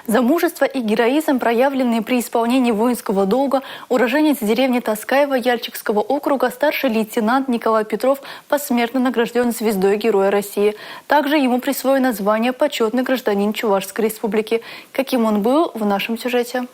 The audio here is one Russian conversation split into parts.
За мужество и героизм, проявленные при исполнении воинского долга, уроженец деревни Таскаева Яльчикского округа старший лейтенант Николай Петров посмертно награжден звездой Героя России. Также ему присвоено звание «Почетный гражданин Чувашской Республики». Каким он был, в нашем сюжете.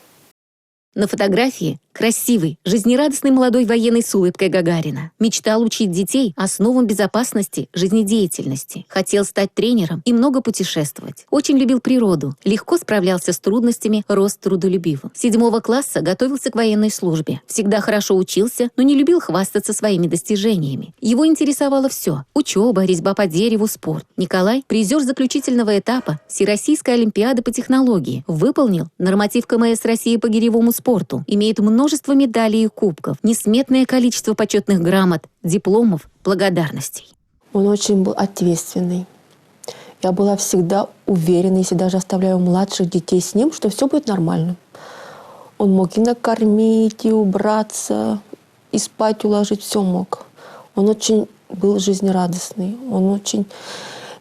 На фотографии красивый, жизнерадостный молодой военный с улыбкой Гагарина. Мечтал учить детей основам безопасности, жизнедеятельности. Хотел стать тренером и много путешествовать. Очень любил природу, легко справлялся с трудностями, рос трудолюбивым. С 7 класса готовился к военной службе. Всегда хорошо учился, но не любил хвастаться своими достижениями. Его интересовало все: учеба, резьба по дереву, спорт. Николай – призер заключительного этапа Всероссийской олимпиады по технологии. Выполнил норматив КМС России по гиревому спорту. Имеет множество медалей и кубков, несметное количество почетных грамот, дипломов, благодарностей. Он очень был ответственный. Я была всегда уверена, если даже оставляю младших детей с ним, что все будет нормально. Он мог и накормить, и убраться, и спать уложить, все мог. Он очень был жизнерадостный.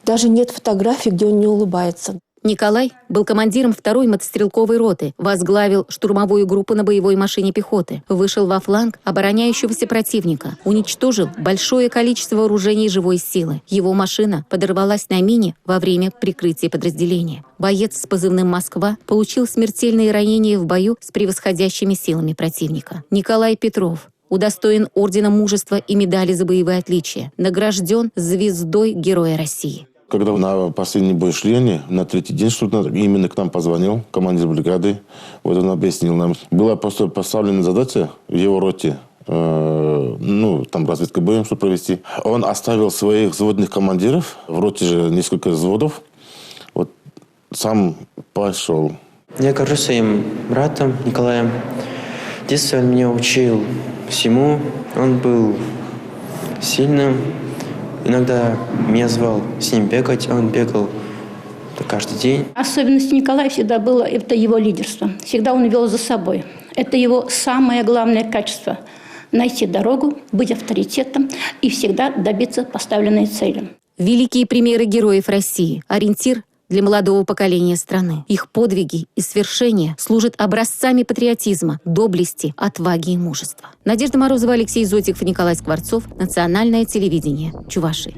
Даже нет фотографий, где он не улыбается. Николай был командиром 2-й мотострелковой роты, возглавил штурмовую группу на боевой машине пехоты, вышел во фланг обороняющегося противника, уничтожил большое количество вооружений живой силы. Его машина подорвалась на мине во время прикрытия подразделения. Боец с позывным «Москва» получил смертельные ранения в бою с превосходящими силами противника. Николай Петров удостоен ордена Мужества и медали за боевые отличия, награжден звездой Героя России. Когда на последний бой шли, на 3-й день, что-то именно к нам позвонил командир бригады. Вот он объяснил нам. Была просто поставлена задача в его роте, там разведку боем, что провести. Он оставил своих взводных командиров, в роте же несколько взводов, вот сам пошел. Я горжусь своим братом Николаем. В детстве он меня учил всему. Он был сильным. Иногда меня звал с ним бегать, он бегал каждый день. Особенностью Николая всегда было это его лидерство. Всегда он вел за собой. Это его самое главное качество – найти дорогу, быть авторитетом и всегда добиться поставленной цели. Великие примеры героев России – ориентир для молодого поколения страны. Их подвиги и свершения служат образцами патриотизма, доблести, отваги и мужества. Надежда Морозова, Алексей Зотиков и Николай Скворцов. Национальное телевидение Чувашии.